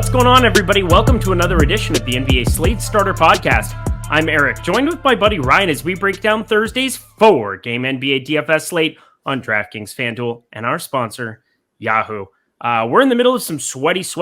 What's going on, everybody? Welcome to another edition of the NBA Slate Starter podcast. I'm Eric, joined with my buddy Ryan as we break down Thursday's 4-game NBA DFS slate on DraftKings, FanDuel, and our sponsor, Yahoo. We're in the middle of some sweats.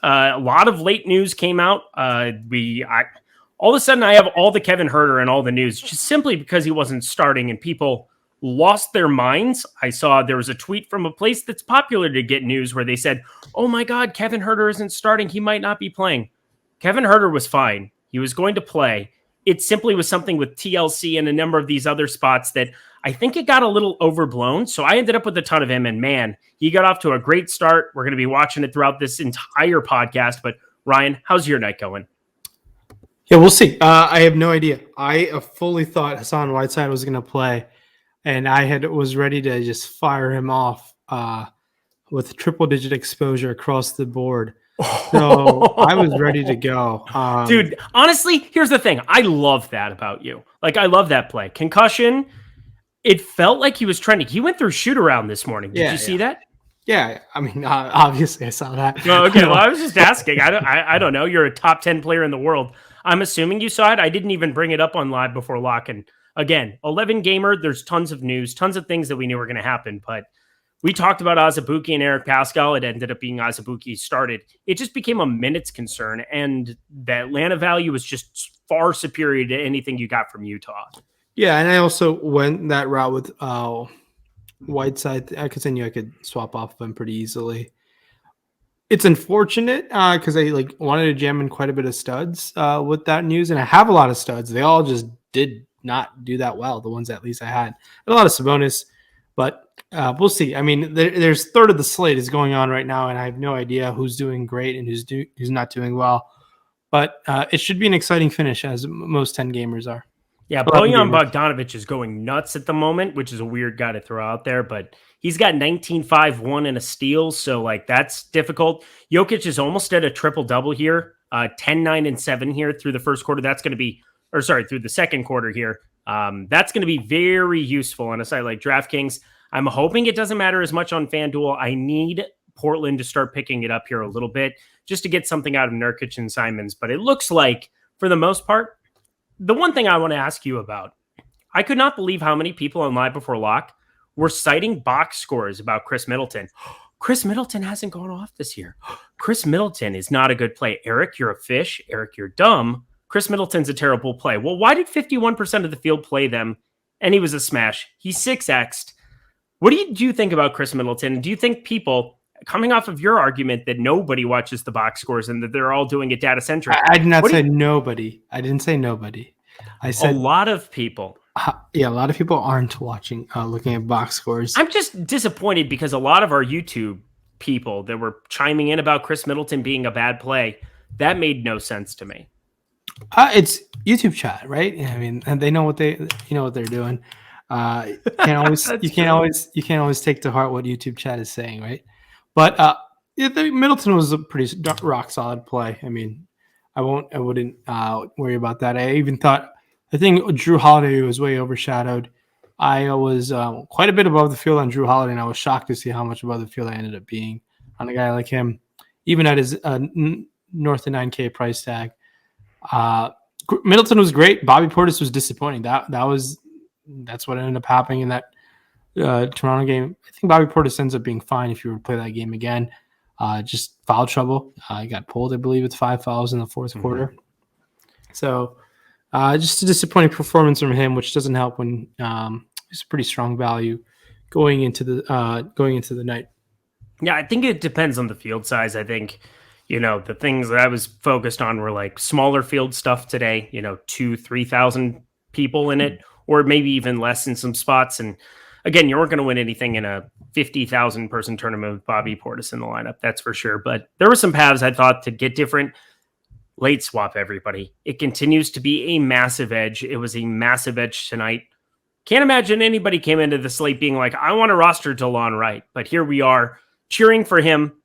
A lot of late news came out. All of a sudden, I have all the Kevin Huerter and all the news, just simply because he wasn't starting, and people lost their minds. I saw there was a tweet from a place that's popular to get news where they said, oh my God, Kevin Huerter isn't starting. He might not be playing. Kevin Huerter was fine. He was going to play. It simply was something with TLC and a number of these other spots that I think it got a little overblown. So I ended up with a ton of him, and man, he got off to a great start. We're going to be watching it throughout this entire podcast. But Ryan, how's your night going? Yeah, we'll see. I have no idea. I fully thought Hassan Whiteside was going to play, and I was ready to just fire him off with triple-digit exposure across the board. So I was ready to go. Dude, honestly, here's the thing. I love that about you. Like, I love that play. Concussion, it felt like he went through shoot-around this morning. Did you see that? Yeah, I mean, obviously I saw that. Oh, okay, well, I was just asking. I don't know. You're a top 10 player in the world. I'm assuming you saw it. I didn't even bring it up on Live Before Lock. And again, 11 gamer, there's tons of news, tons of things that we knew were going to happen. But we talked about Azubuike and Eric Pascal. It ended up being Azubuike started. It just became a minutes concern. And the Atlanta value was just far superior to anything you got from Utah. Yeah, and I also went that route with Whiteside. I could swap off of him pretty easily. It's unfortunate because I wanted to jam in quite a bit of studs with that news, and I have a lot of studs. They all just did not do that well. The ones at least I had a lot of Sabonis, but we'll see. I mean, there's third of the slate is going on right now, and I have no idea who's doing great and who's not doing well. But it should be an exciting finish, as most 10 gamers are. Yeah, Bojan Bogdanovic is going nuts at the moment, which is a weird guy to throw out there, but he's got 19, 5, 1, and a steal, so that's difficult. Jokic is almost at a triple-double here, 10, 9, and 7 here through the first quarter. Through the second quarter here. That's going to be very useful on a site like DraftKings. I'm hoping it doesn't matter as much on FanDuel. I need Portland to start picking it up here a little bit just to get something out of Nurkic and Simons, but it looks like, for the most part, the one thing I want to ask you about, I could not believe how many people on Live Before Lock were citing box scores about Chris Middleton. Chris Middleton hasn't gone off this year. Chris Middleton is not a good play. Eric, you're a fish. Eric, you're dumb. Chris Middleton's a terrible play. Well, why did 51% of the field play them? And he was a smash. He's 6X'd. What do you think about Chris Middleton? Do you think people, coming off of your argument that nobody watches the box scores and that they're all doing it data-centric. I did not say nobody. I didn't say nobody. I said a lot of people. Yeah, a lot of people aren't watching, looking at box scores. I'm just disappointed because a lot of our YouTube people that were chiming in about Chris Middleton being a bad play, that made no sense to me. It's YouTube chat, right? I mean, and they know what they're doing. You can't always take to heart what YouTube chat is saying, right? But Middleton was a pretty rock solid play. I mean, I wouldn't worry about that. I think Drew Holiday was way overshadowed. I was quite a bit above the field on Drew Holiday, and I was shocked to see how much above the field I ended up being on a guy like him, even at his north of 9K price tag. Middleton was great. Bobby Portis was disappointing. That's what ended up happening in that Toronto game. I think Bobby Portis ends up being fine if you were to play that game again. Just foul trouble. He got pulled, I believe, with 5 fouls in the fourth quarter. So just a disappointing performance from him, which doesn't help when it's a pretty strong value going into the night. Yeah, I think it depends on the field size. I think, the things that I was focused on were like smaller field stuff today, 2,000-3,000 people in it, or maybe even less in some spots. And again, you weren't going to win anything in a 50,000 person tournament with Bobby Portis in the lineup. That's for sure. But there were some paths I thought to get different. Late swap, everybody. It continues to be a massive edge. It was a massive edge tonight. Can't imagine anybody came into the slate being like, I want to roster DeLon Wright. But here we are cheering for him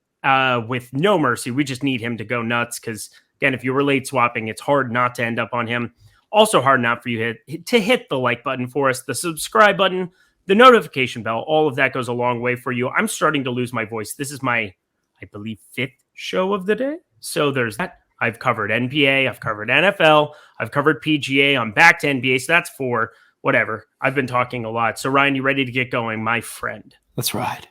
with no mercy. We just need him to go nuts because, again, if you were late swapping, it's hard not to end up on him. Also hard not for you to hit the like button for us, the subscribe button, the notification bell. All of that goes a long way for you. I'm starting to lose my voice. This is my, I believe, 5th show of the day. So there's that. I've covered NBA, I've covered NFL, I've covered PGA. I'm back to NBA, so that's 4. Whatever. I've been talking a lot. So Ryan, you ready to get going, my friend? Let's ride.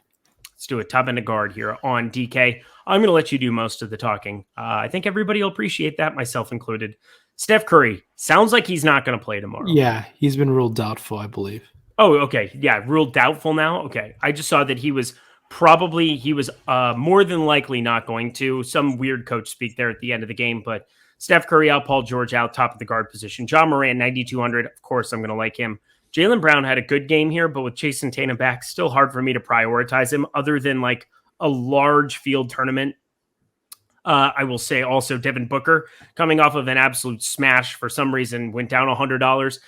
Let's do a top end of guard here on DK. I'm going to let you do most of the talking. I think everybody will appreciate that, myself included. Steph Curry sounds like he's not going to play tomorrow. Yeah, he's been ruled doubtful, I believe. Oh, okay. Yeah, ruled doubtful now. Okay. I just saw that he was more than likely not going to. Some weird coach speak there at the end of the game, but Steph Curry out, Paul George out, top of the guard position. John Morant, 9,200. Of course, I'm going to like him. Jaylen Brown had a good game here, but with Jason Tatum back, still hard for me to prioritize him other than like a large field tournament. I will say also Devin Booker coming off of an absolute smash for some reason, went down $100.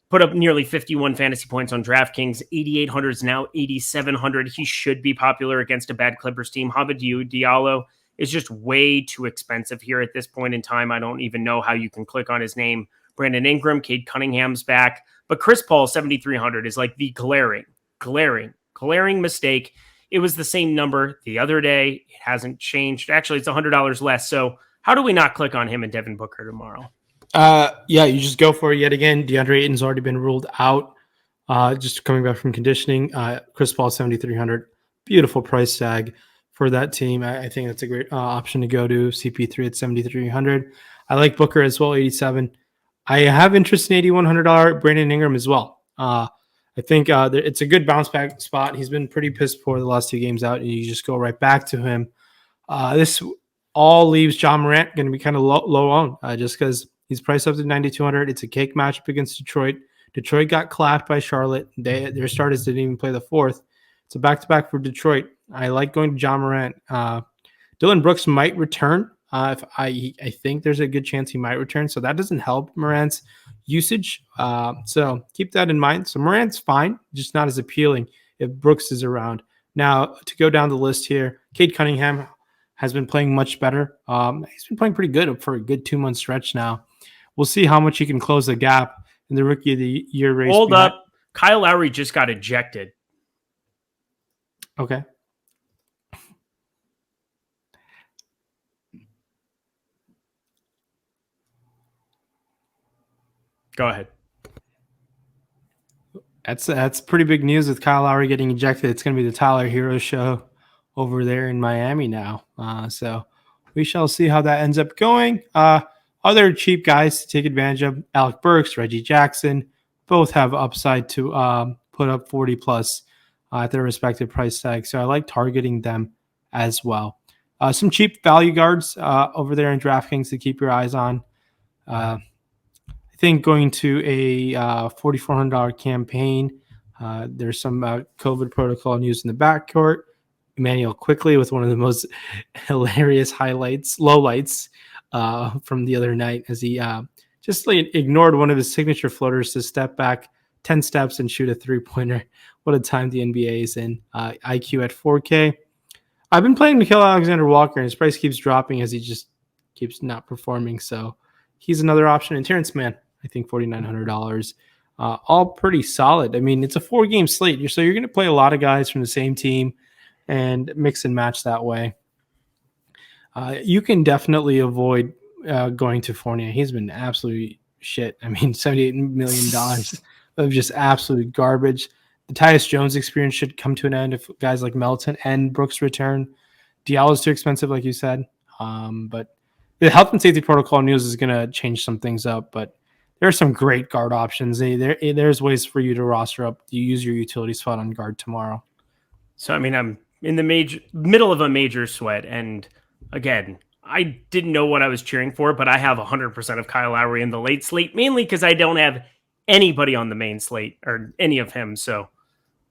Put up nearly 51 fantasy points on DraftKings. 8,800 is now 8,700. He should be popular against a bad Clippers team. Hamidou Diallo is just way too expensive here at this point in time. I don't even know how you can click on his name. Brandon Ingram, Cade Cunningham's back. But Chris Paul, 7,300 is like the glaring mistake. It was the same number the other day. It hasn't changed. Actually, it's $100 less. So how do we not click on him and Devin Booker tomorrow? Yeah, you just go for it yet again. DeAndre Ayton's already been ruled out. Just coming back from conditioning. Chris Paul, 7,300. Beautiful price tag for that team. I think that's a great option to go to. CP3 at 7,300. I like Booker as well, 87. I have interest in $8,100 Brandon Ingram as well. I think it's a good bounce back spot. He's been pretty pissed poor the last 2 games out, and you just go right back to him. This all leaves John Morant going to be kind of low on just because he's priced up to 9,200. It's a cake matchup against Detroit. Detroit got clapped by Charlotte. Their starters didn't even play the 4th. It's a back-to-back for Detroit. I like going to John Morant. Dylan Brooks might return. I think there's a good chance he might return. So that doesn't help Morant's usage. So keep that in mind. So Morant's fine, just not as appealing if Brooks is around. Now, to go down the list here, Cade Cunningham has been playing much better. He's been playing pretty good for a good 2-month stretch now. We'll see how much he can close the gap in the Rookie of the Year race. Hold up. Kyle Lowry just got ejected. Okay. Go ahead. That's pretty big news with Kyle Lowry getting ejected. It's going to be the Tyler Hero show over there in Miami now. So we shall see how that ends up going. Other cheap guys to take advantage of, Alec Burks, Reggie Jackson, both have upside to put up 40 plus at their respective price tags. So I like targeting them as well. Some cheap value guards over there in DraftKings to keep your eyes on. I think going to a $4,400 campaign, there's some COVID protocol news in the backcourt. Emmanuel Quickly with one of the most hilarious lowlights from the other night as he just ignored one of his signature floaters to step back 10 steps and shoot a 3-pointer. What a time the NBA is in. IQ at 4K. I've been playing Nickeil Alexander-Walker, and his price keeps dropping as he just keeps not performing. So he's another option. And Terrence Mann, I think $4,900. All pretty solid. I mean, it's a 4-game slate, so you're going to play a lot of guys from the same team and mix and match that way. You can definitely avoid going to Fournier. He's been absolutely shit. I mean, $78 million of just absolute garbage. The Tyus Jones experience should come to an end if guys like Melton and Brooks return. Diallo's too expensive, like you said. But the health and safety protocol news is going to change some things up. But there are some great guard options. There's ways for you to roster up. You use your utility spot on guard tomorrow. So, I mean, I'm in the middle of a major sweat. And again, I didn't know what I was cheering for, but I have 100% of Kyle Lowry in the late slate, mainly because I don't have anybody on the main slate or any of him. So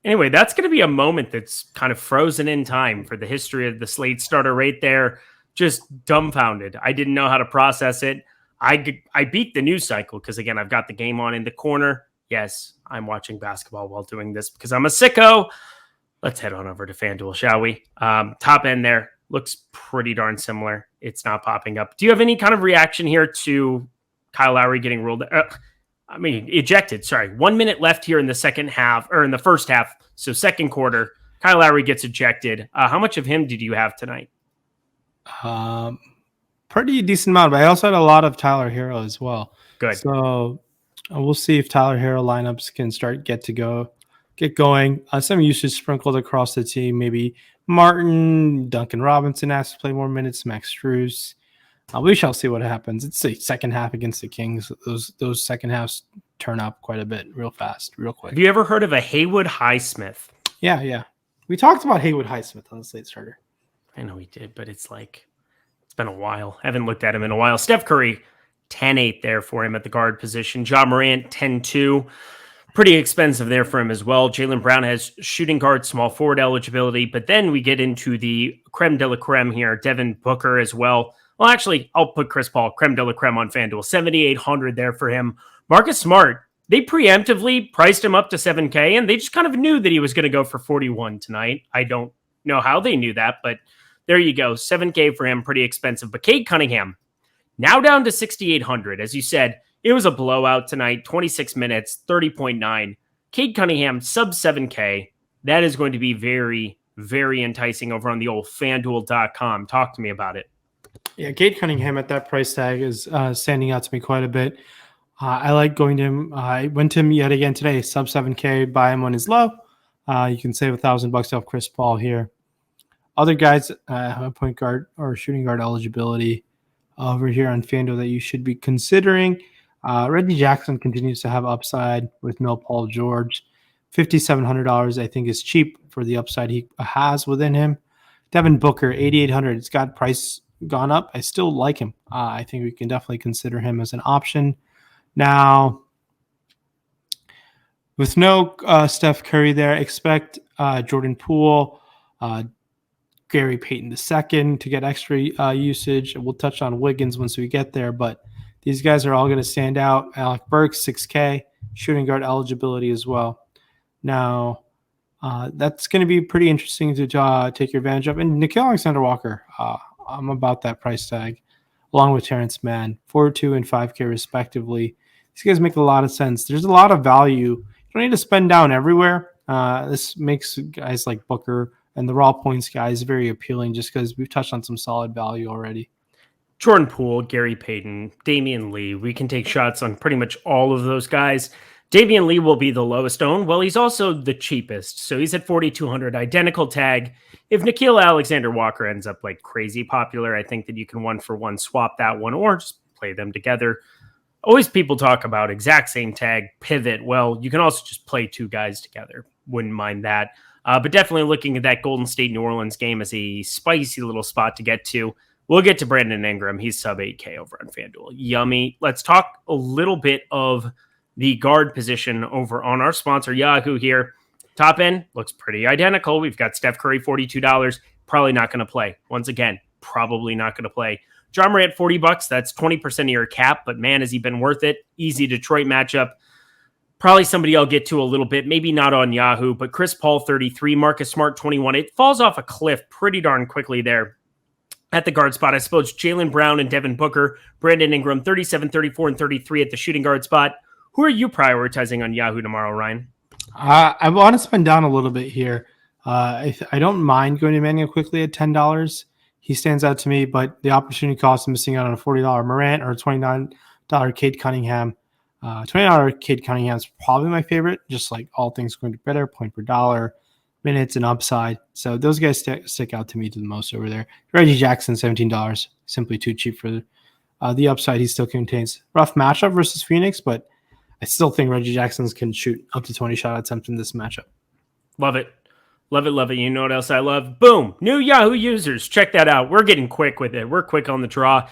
anyway, that's going to be a moment that's kind of frozen in time for the history of the Slate Starter right there. Just dumbfounded. I didn't know how to process it. I beat the news cycle because, again, I've got the game on in the corner. Yes, I'm watching basketball while doing this because I'm a sicko. Let's head on over to FanDuel, shall we? Top end there looks pretty darn similar. It's not popping up. Do you have any kind of reaction here to Kyle Lowry getting ruled? Ejected. Sorry. 1 minute left here in the second half, or in the first half. So second quarter, Kyle Lowry gets ejected. How much of him did you have tonight? pretty decent amount, but I also had a lot of Tyler Hero as well. Good. So we'll see if Tyler Hero lineups can get going. Some usage sprinkled across the team. Maybe Martin, Duncan Robinson has to play more minutes. Max Strus. We shall see what happens. It's the second half against the Kings. Those second halves turn up quite a bit, real fast, real quick. Have you ever heard of a Haywood Highsmith? Yeah. We talked about Haywood Highsmith on the Slate Starter. I know we did, but it's been a while. I haven't looked at him in a while. Steph Curry, 10-8 there for him at the guard position. Ja Morant, 10-2. Pretty expensive there for him as well. Jaylen Brown has shooting guard, small forward eligibility, but then we get into the creme de la creme here. Devin Booker as well. Well, actually, I'll put Chris Paul, creme de la creme on FanDuel. 7,800 there for him. Marcus Smart, they preemptively priced him up to 7K, and they just kind of knew that he was going to go for 41 tonight. I don't know how they knew that, but there you go. 7K for him, pretty expensive. But Cade Cunningham, now down to 6,800. As you said, it was a blowout tonight, 26 minutes, 30.9. Cade Cunningham, sub 7K. That is going to be very, very enticing over on the old FanDuel.com. Talk to me about it. Yeah, Cade Cunningham at that price tag is standing out to me quite a bit. I like going to him. I went to him yet again today, sub 7K. Buy him on his low. You can save $1,000 off Chris Paul here. Other guys have point guard or shooting guard eligibility over here on FanDuel that you should be considering. Reggie Jackson continues to have upside with no Paul George. $5,700 I think is cheap for the upside he has within him. Devin Booker, 8,800. It's got price gone up. I still like him. I think we can definitely consider him as an option. Now, with no Steph Curry there, expect Jordan Poole, Gary Payton II to get extra usage. We'll touch on Wiggins once we get there, but these guys are all going to stand out. Alec Burks, 6K, shooting guard eligibility as well. Now, that's going to be pretty interesting to take your advantage of. And Nickeil Alexander-Walker, I'm about that price tag, along with Terrence Mann, 4.2 and 5K respectively. These guys make a lot of sense. There's a lot of value. You don't need to spend down everywhere. This makes guys like Booker and the raw points guys very appealing just because we've touched on some solid value already. Jordan Poole, Gary Payton, Damian Lee. We can take shots on pretty much all of those guys. Damian Lee will be the lowest owned. Well, he's also the cheapest. So he's at 4,200, identical tag. If Nickeil Alexander-Walker ends up like crazy popular, I think that you can 1-for-1 swap that one or just play them together. Always people talk about exact same tag, pivot. Well, you can also just play two guys together. Wouldn't mind that. But definitely looking at that Golden State New Orleans game as a spicy little spot to get to. We'll get to Brandon Ingram. He's sub 8K over on FanDuel. Yummy. Let's talk a little bit of the guard position over on our sponsor, Yahoo here. Top end looks pretty identical. We've got Steph Curry, $42. Probably not going to play. Once again, probably not going to play. Ja Morant, $40. That's 20% of your cap, but man, has he been worth it. Easy Detroit matchup. Probably somebody I'll get to a little bit, maybe not on Yahoo, but Chris Paul, 33, Marcus Smart, 21. It falls off a cliff pretty darn quickly there at the guard spot. I suppose Jaylen Brown and Devin Booker, Brandon Ingram, 37, 34, and 33 at the shooting guard spot. Who are you prioritizing on Yahoo tomorrow, Ryan? I want to spend down a little bit here. I don't mind going to Emmanuel quickly at $10. He stands out to me, but the opportunity cost of missing out on a $40 Morant or a $29 Cade Cunningham. $20 Cade Cunningham is probably my favorite, just like all things going to be better, point per dollar, minutes, and upside. So those guys stick out to me the most over there. Reggie Jackson, $17, simply too cheap for the upside he still contains. Rough matchup versus Phoenix, but I still think Reggie Jackson's can shoot up to 20 shot attempts in this matchup. Love it. Love it, love it. You know what else I love? Boom. New Yahoo users. Check that out. We're getting quick with it. We're quick on the draw.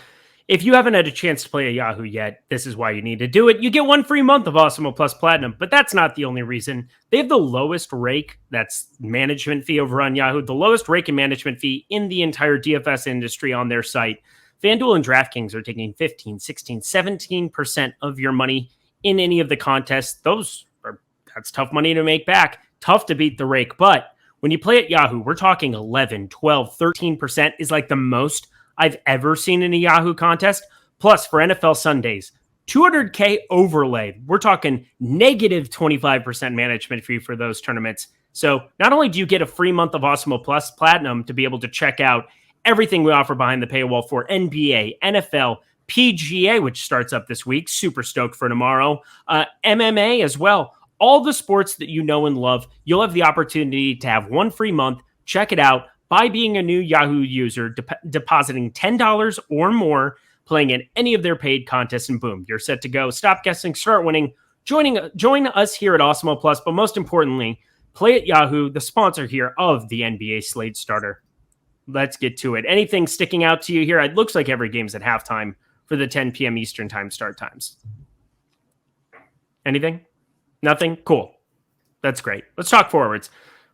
If you haven't had a chance to play a Yahoo yet, this is why you need to do it. You get 1 free month of Awesemo Plus Platinum, but that's not the only reason. They have the lowest rake, that's management fee over on Yahoo, the lowest rake and management fee in the entire DFS industry on their site. FanDuel and DraftKings are taking 15, 16, 17% of your money in any of the contests. That's tough money to make back. Tough to beat the rake, but when you play at Yahoo, we're talking 11, 12, 13% is like the most I've ever seen in a Yahoo contest. Plus, for NFL Sundays, $200K overlay. We're talking negative 25% management fee for those tournaments. So not only do you get a free month of Awesemo Plus Platinum to be able to check out everything we offer behind the paywall for NBA, NFL, PGA, which starts up this week. Super stoked for tomorrow. MMA as well. All the sports that you know and love, you'll have the opportunity to have one free month. Check it out by being a new Yahoo user, depositing $10 or more, playing in any of their paid contests, and boom, you're set to go. Stop guessing, start winning. Join us here at Awesemo Plus, but most importantly, play at Yahoo, the sponsor here of the NBA Slate Starter. Let's get to it. Anything sticking out to you here? It looks like every game's at halftime for the 10 p.m. Eastern time start times. Anything? Nothing? Cool. That's great. Let's talk forwards.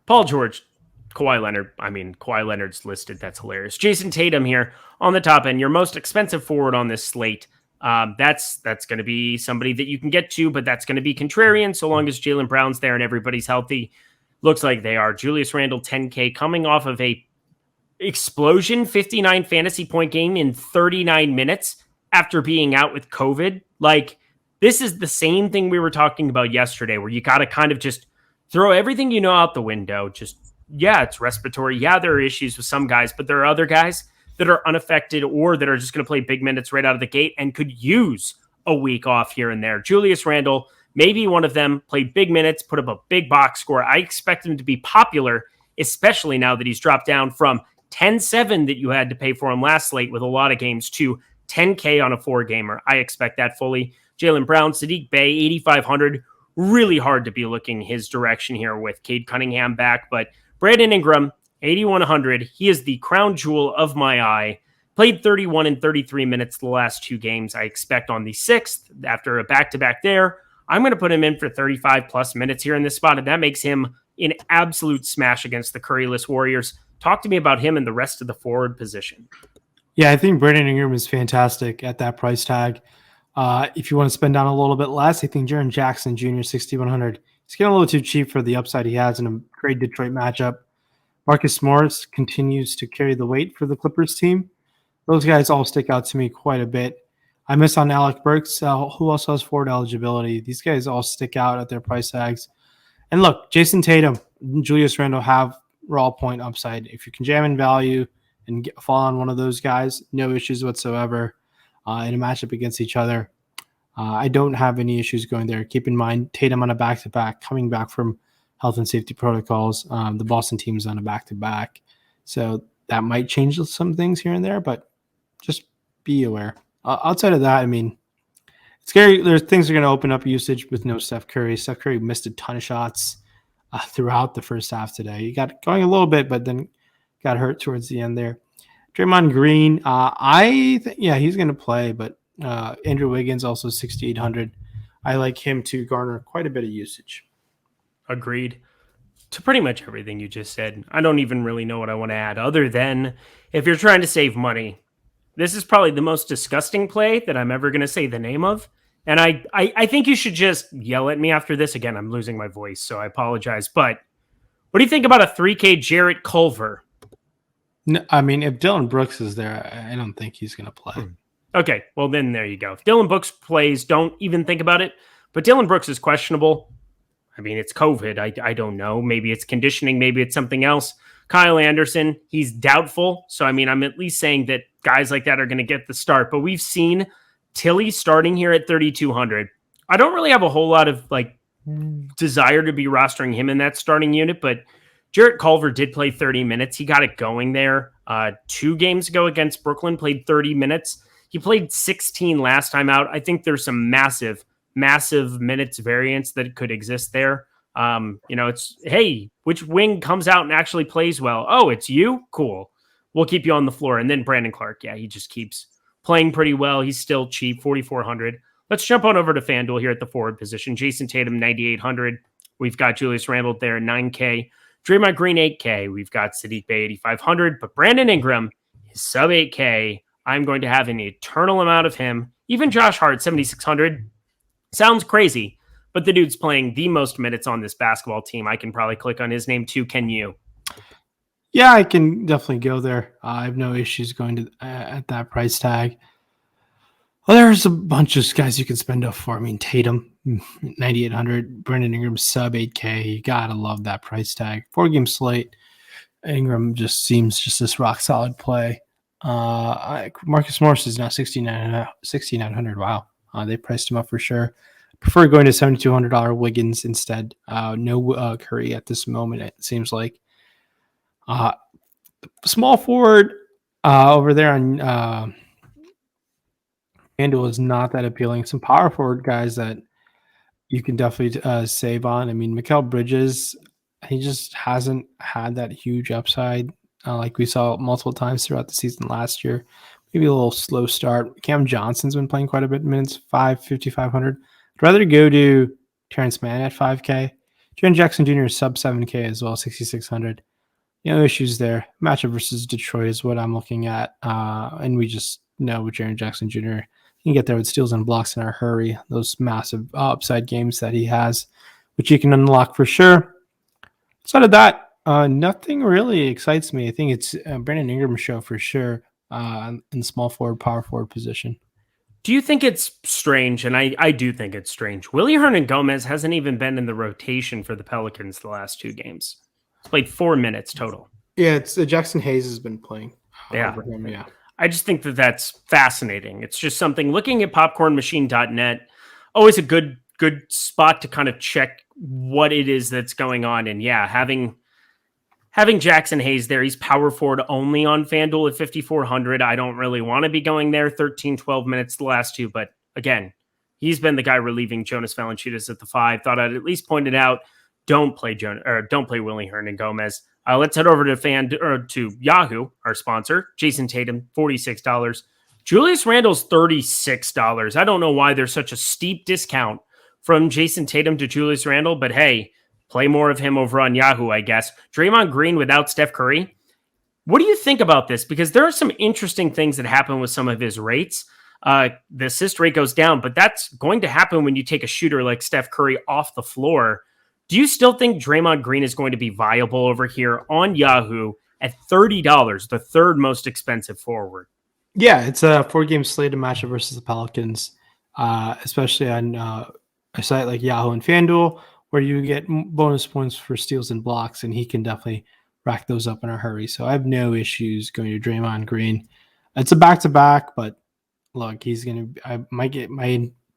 Paul George, Kawhi Leonard. Kawhi Leonard's listed. That's hilarious. Jason Tatum here on the top end. Your most expensive forward on this slate. That's going to be somebody that you can get to, but that's going to be contrarian so long as Jaylen Brown's there and everybody's healthy. Looks like they are. Julius Randle, 10K, coming off of a explosion 59 fantasy point game in 39 minutes after being out with COVID. This is the same thing we were talking about yesterday, where you got to kind of just throw everything you know out the window. It's respiratory. Yeah, there are issues with some guys, but there are other guys that are unaffected or that are just going to play big minutes right out of the gate and could use a week off here and there. Julius Randle, maybe one of them, played big minutes, put up a big box score. I expect him to be popular, especially now that he's dropped down from 10-7 that you had to pay for him last slate with a lot of games to 10K on a 4-gamer. I expect that fully. Jaylen Brown, Sadiq Bey, 8,500. Really hard to be looking his direction here with Cade Cunningham back. But Brandon Ingram, 8,100. He is the crown jewel of my eye. Played 31 and 33 minutes the last 2 games. I expect on the 6th, after a back-to-back there, I'm going to put him in for 35-plus minutes here in this spot, and that makes him an absolute smash against the Curryless Warriors. Talk to me about him and the rest of the forward position. Yeah, I think Brandon Ingram is fantastic at that price tag. If you want to spend down a little bit less, I think Jaren Jackson Jr., 6,100. He's getting a little too cheap for the upside he has in a great Detroit matchup. Marcus Morris continues to carry the weight for the Clippers team. Those guys all stick out to me quite a bit. I miss on Alec Burks, who also has forward eligibility. These guys all stick out at their price tags. And look, Jason Tatum, Julius Randle have raw point upside. If you can jam in value and fall on one of those guys, no issues whatsoever in a matchup against each other. I don't have any issues going there. Keep in mind, Tatum on a back-to-back, coming back from health and safety protocols. The Boston team is on a back-to-back. So that might change some things here and there, but just be aware. Outside of that, it's scary. There's things that are going to open up usage with no Steph Curry. Steph Curry missed a ton of shots throughout the first half today. He got going a little bit, but then got hurt towards the end there. Draymond Green, he's going to play, but Andrew Wiggins also 6,800. I like him to garner quite a bit of usage. Agreed to pretty much everything you just said. I don't even really know what I want to add other than if you're trying to save money, this is probably the most disgusting play that I'm ever going to say the name of. And I think you should just yell at me after this. Again, I'm losing my voice, so I apologize. But what do you think about a 3K Jarrett Culver? No, if Dylan Brooks is there, I don't think he's going to play. Okay, well then there you go. If Dylan Brooks plays, don't even think about it. But Dylan Brooks is questionable. It's COVID. I don't know. Maybe it's conditioning. Maybe it's something else. Kyle Anderson, he's doubtful. So, I'm at least saying that guys like that are going to get the start. But we've seen Tilly starting here at 3,200. I don't really have a whole lot of desire to be rostering him in that starting unit, but Jarrett Culver did play 30 minutes. He got it going there 2 games ago against Brooklyn, played 30 minutes. He played 16 last time out. I think there's some massive minutes variance that could exist there. It's, hey, which wing comes out and actually plays well? Oh, it's you? Cool. We'll keep you on the floor. And then Brandon Clark, he just keeps playing pretty well. He's still cheap, 4,400. Let's jump on over to FanDuel here at the forward position. Jason Tatum, 9,800. We've got Julius Randle there, 9K. Draymond Green, 8K. We've got Sadiq Bey, 8,500. But Brandon Ingram is sub 8K. I'm going to have an eternal amount of him. Even Josh Hart, 7,600. Sounds crazy, but the dude's playing the most minutes on this basketball team. I can probably click on his name too. Can you? Yeah, I can definitely go there. I have no issues going to at that price tag. Well, there's a bunch of guys you can spend up for. Tatum, 9,800. Brandon Ingram, sub 8K. You got to love that price tag. 4-game slate. Ingram just seems just this rock solid play. Marcus Morris is now 6,900. Wow. They priced him up for sure. Prefer going to $7,200 Wiggins instead. No Curry at this moment, it seems like. Small forward over there on FanDuel is not that appealing. Some power forward guys that you can definitely save on. I mean, Mikal Bridges, he just hasn't had that huge upside like we saw multiple times throughout the season last year. Maybe a little slow start. Cam Johnson's been playing quite a bit minutes, 5,500. I'd rather go to Terrence Mann at 5K. Jaren Jackson Jr. is sub 7K as well, 6,600. No issues there. Matchup versus Detroit is what I'm looking at. And we just know with Jaren Jackson Jr., he can get there with steals and blocks in a hurry. Those massive upside games that he has, which he can unlock for sure. Outside of that, nothing really excites me. I think it's Brandon Ingram's show for sure in small forward, power forward position. Do you think it's strange? And I do think it's strange. Willie Hernan-Gomez hasn't even been in the rotation for the Pelicans the last 2 games. He's played 4 minutes total. Yeah, it's Jackson Hayes has been playing. Over him, yeah. I just think that that's fascinating. It's just something looking at popcornmachine.net, always a good spot to kind of check what it is that's going on. And yeah, having Jackson Hayes there, he's power forward only on FanDuel at 5,400. I don't really want to be going there 13, 12 minutes the last 2. But again, he's been the guy relieving Jonas Valanciunas at the 5. Thought I'd at least point it out. Don't play Willie Hernan-Gomez. Let's head over to Yahoo, our sponsor. Jason Tatum, $46. Julius Randle's $36. I don't know why there's such a steep discount from Jason Tatum to Julius Randle, but hey, play more of him over on Yahoo, I guess. Draymond Green without Steph Curry. What do you think about this? Because there are some interesting things that happen with some of his rates. The assist rate goes down, but that's going to happen when you take a shooter like Steph Curry off the floor. Do you still think Draymond Green is going to be viable over here on Yahoo at $30, the 3rd most expensive forward? Yeah, it's a 4-game slated matchup versus the Pelicans, especially on a site like Yahoo and FanDuel, where you get bonus points for steals and blocks, and he can definitely rack those up in a hurry. So I have no issues going to Draymond Green. It's a back-to-back, but look, he's going to – I might get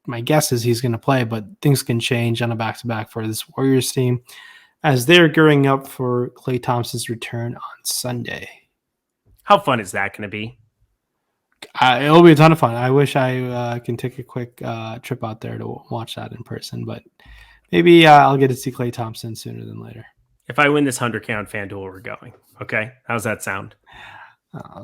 my guess is he's going to play, but things can change on a back-to-back for this Warriors team as they're gearing up for Klay Thompson's return on Sunday. How fun is that going to be? It'll be a ton of fun. I wish I can take a quick trip out there to watch that in person, but maybe I'll get to see Klay Thompson sooner than later. If I win this 100K on FanDuel, we're going. Okay? How's that sound?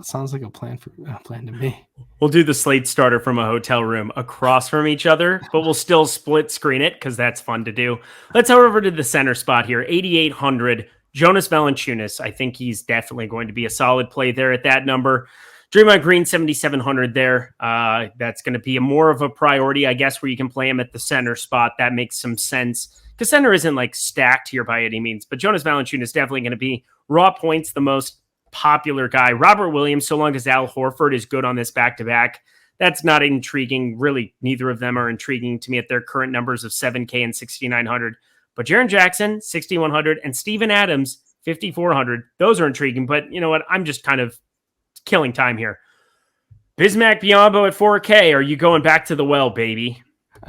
Sounds like a plan to me. We'll do the Slate Starter from a hotel room across from each other, but we'll still split screen it because that's fun to do. Let's head over to the center spot here, 8,800. Jonas Valanciunas. I think he's definitely going to be a solid play there at that number. Draymond Green, 7,700 there. That's going to be more of a priority, I guess, where you can play him at the center spot. That makes some sense because center isn't like stacked here by any means, but Jonas Valanciunas is definitely going to be raw points the most popular guy. Robert Williams, so long as Al Horford is good on this back-to-back, that's not intriguing. Really, neither of them are intriguing to me at their current numbers of 7K and 6,900. But Jaren Jackson, 6,100, and Steven Adams, 5,400. Those are intriguing, but you know what? I'm just kind of killing time here. Bismack Biyombo at 4K. Are you going back to the well, baby?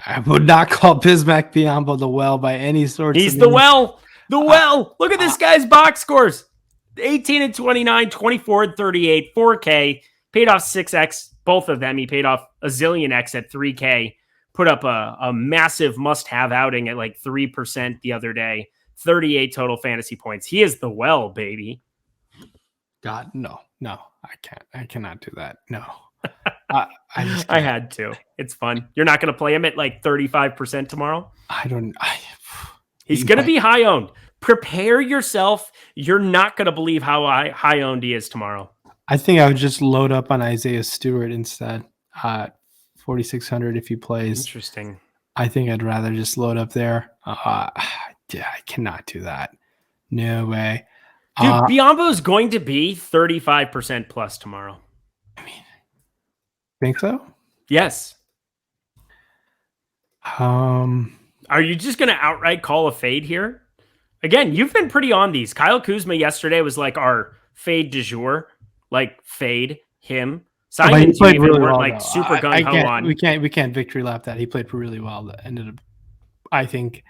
I would not call Bismack Biyombo the well by any sort. He's the well. The well. Look at this guy's box scores. 18 and 29, 24 and 38, 4K, paid off 6X, both of them. He paid off a zillion X at 3K, put up a massive must-have outing at like 3% the other day, 38 total fantasy points. He is the well, baby. God, no, I cannot do that. No. I had to. It's fun. You're not going to play him at like 35% tomorrow? He's going to be high owned. Prepare yourself. You're not going to believe how high owned he is tomorrow. I think I would just load up on Isaiah Stewart instead. 4,600 if he plays. Interesting. I think I'd rather just load up there. Yeah, I cannot do that. No way. Dude, Biyombo is going to be 35% plus tomorrow. I mean, think so? Yes. Are you just going to outright call a fade here? Again, you've been pretty on these. Kyle Kuzma yesterday was like our fade du jour, like fade. him. But he Simons, you played even really weren't well, like though. super gung I ho can't. on. We can't victory lap that. He played really well. That ended up. I think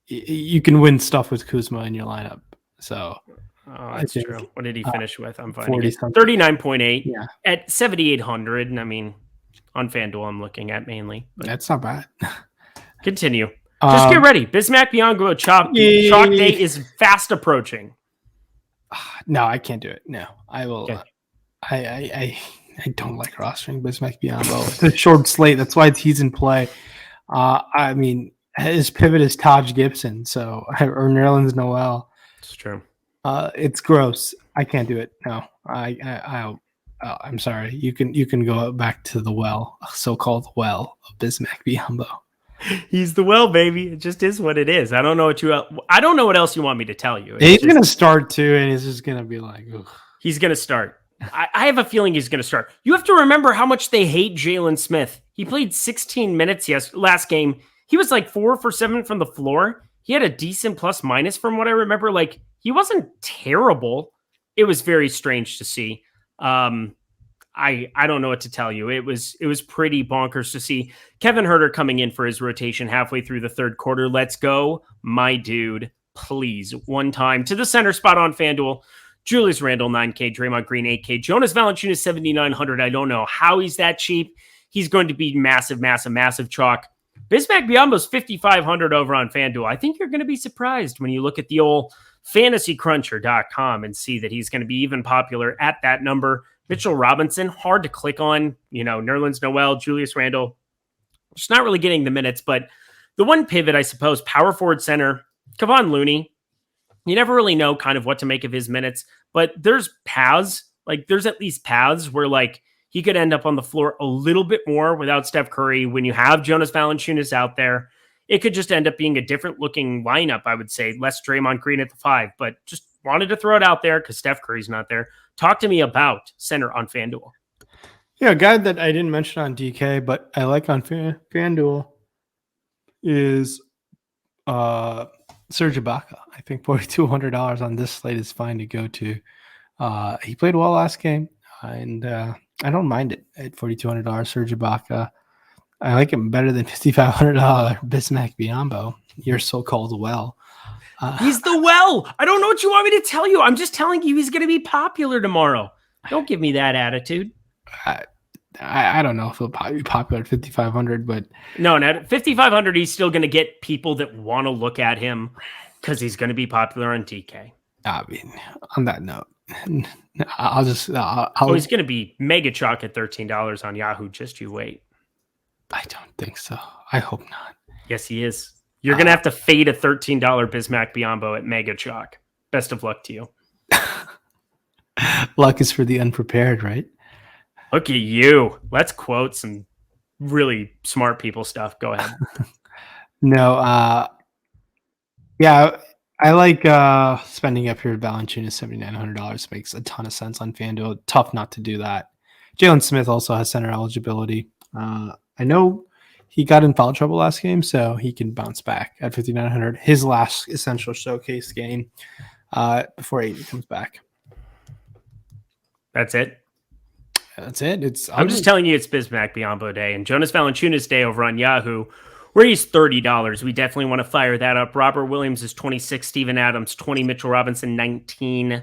you can win stuff with Kuzma in your lineup. So That's true. What did he finish with? I'm finding 40 it. something. 39.8 Yeah, at 7,800. And I mean, on FanDuel, I'm looking at mainly. But that's not bad. continue. Just get ready. Bismack Biyombo chalk day is fast approaching. No, I can't do it. No, I will. Okay. I don't like rostering Bismack Biyombo. It's a short slate. That's why he's in play. I mean, his pivot is Taj Gibson, so or Nerlens Noel. It's true. It's gross. I can't do it. No, I'm sorry. You can go back to the well, so-called well of Bismack Biyombo. He's the well, baby. It just is what it is. I don't know what else you want me to tell you. He's gonna start too, and he's just gonna be like, ugh. He's gonna start. I have a feeling he's going to start. You have to remember how much they hate Jalen Smith. He played 16 minutes last game. He was like 4 for 7 from the floor. He had a decent plus minus from what I remember. Like, he wasn't terrible. It was very strange to see. I don't know what to tell you. It was pretty bonkers to see Kevin Huerter coming in for his rotation halfway through the third quarter. Let's go, my dude. Please, one time to the center spot on FanDuel. Julius Randle, 9K, Draymond Green, 8K, Jonas Valanciunas, 7,900. I don't know how he's that cheap. He's going to be massive, massive, massive chalk. Bismack Biyombo's 5,500 over on FanDuel. I think you're going to be surprised when you look at the old fantasycruncher.com and see that he's going to be even popular at that number. Mitchell Robinson, hard to click on. Nerlens Noel, Julius Randle. Just not really getting the minutes, but the one pivot, I suppose, power forward center, Kevon Looney. You never really know kind of what to make of his minutes, but there's paths. Like, there's at least paths where, like, he could end up on the floor a little bit more without Steph Curry. When you have Jonas Valanciunas out there, it could just end up being a different looking lineup, I would say. Less Draymond Green at the 5, but just wanted to throw it out there because Steph Curry's not there. Talk to me about center on FanDuel. Yeah, a guy that I didn't mention on DK, but I like on FanDuel is Serge Ibaka. I think $4,200 on this slate is fine to go to. He played well last game, and I don't mind it at $4,200. Serge Ibaka. I like him better than $5,500 Bismack Biyombo. Your so-called well. He's the well. I don't know what you want me to tell you. I'm just telling you he's going to be popular tomorrow. Don't give me that attitude. I don't know if he'll be popular at 5,500, but no, at 5,500, he's still going to get people that want to look at him because he's going to be popular on DK. I mean, on that note, he's going to be mega chalk at $13 on Yahoo. Just you wait. I don't think so. I hope not. Yes, he is. You're going to have to fade a $13 Bismack Biyombo at mega chalk. Best of luck to you. Luck is for the unprepared, right? Look at you. Let's quote some really smart people stuff. Go ahead. No, yeah, I like spending up here at Valanciunas. $7,900 makes a ton of sense on FanDuel. Tough not to do that. Jalen Smith also has center eligibility. I know he got in foul trouble last game, so he can bounce back at $5,900. His last essential showcase game before AD comes back. That's it. That's it. I'm just telling you, it's Bismack Biyombo day and Jonas Valanciunas day over on Yahoo, where he's $30. We definitely want to fire that up. Robert Williams is 26, Steven Adams 20, Mitchell Robinson 19.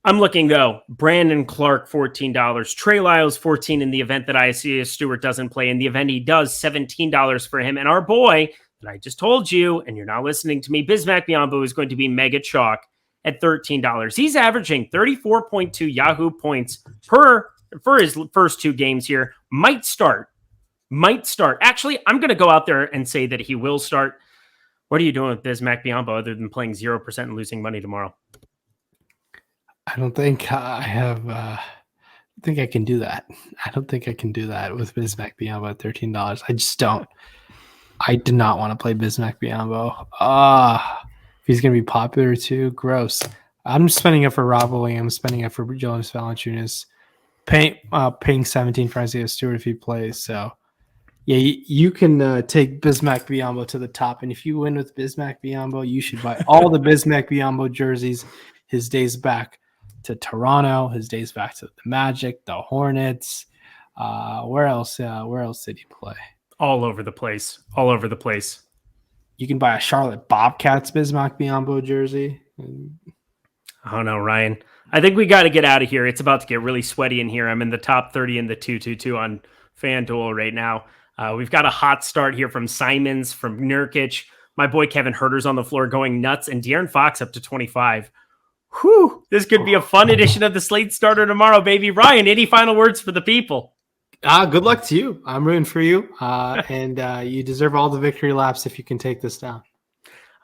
I'm looking though. Brandon Clark $14, Trey Lyles 14 in the event that Isaiah Stewart doesn't play. In the event he does, $17 for him. And our boy that I just told you, and you're not listening to me, Bismack Biyombo is going to be mega chalk at $13. He's averaging 34.2 Yahoo points for his first 2 games here. Might start. Actually, I'm going to go out there and say that he will start. What are you doing with Bismack Biyombo other than playing 0% and losing money tomorrow? I don't think I have. I think I can do that. I don't think I can do that with Bismack Biyombo at $13. I just don't. I do not want to play Bismack Biyombo. If he's going to be popular too, gross. I'm spending it for Rob Williams, spending it for Jonas Valanciunas, paying 17 for Isaiah Stewart if he plays. So, yeah, you can take Bismack Biyombo to the top. And if you win with Bismack Biyombo, you should buy all the Bismack Biyombo jerseys. His day's back. to Toronto. His days back to the Magic, the Hornets. Where else? Where else did he play? All over the place. All over the place. You can buy a Charlotte Bobcats Bismack Biyombo jersey. I don't know, Ryan. I think we got to get out of here. It's about to get really sweaty in here. I'm in the top 30 in the 222 on FanDuel right now. We've got a hot start here from Simons, from Nurkic. My boy Kevin Huerter's on the floor going nuts, and De'Aaron Fox up to 25. Whew, this could be a fun edition of the Slate Starter tomorrow, baby. Ryan, any final words for the people? Good luck to you. I'm rooting for you, and you deserve all the victory laps if you can take this down.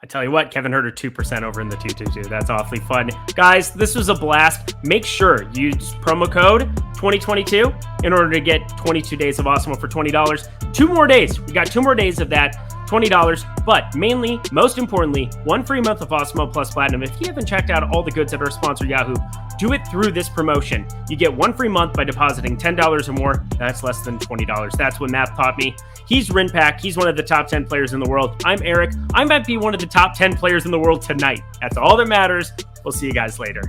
I tell you what, Kevin Huerter 2% over in the 222. That's awfully fun. Guys, this was a blast. Make sure you use promo code 2022 in order to get 22 days of Awesemo for $20. 2 more days. We got 2 more days of that. $20, but mainly, most importantly, 1 free month of Awesemo Plus Platinum. If you haven't checked out all the goods at our sponsor, Yahoo, do it through this promotion. You get 1 free month by depositing $10 or more. That's less than $20. That's what math taught me. He's Rayen Patnaik. He's one of the top 10 players in the world. I'm Eric. I might be one of the top 10 players in the world tonight. That's all that matters. We'll see you guys later.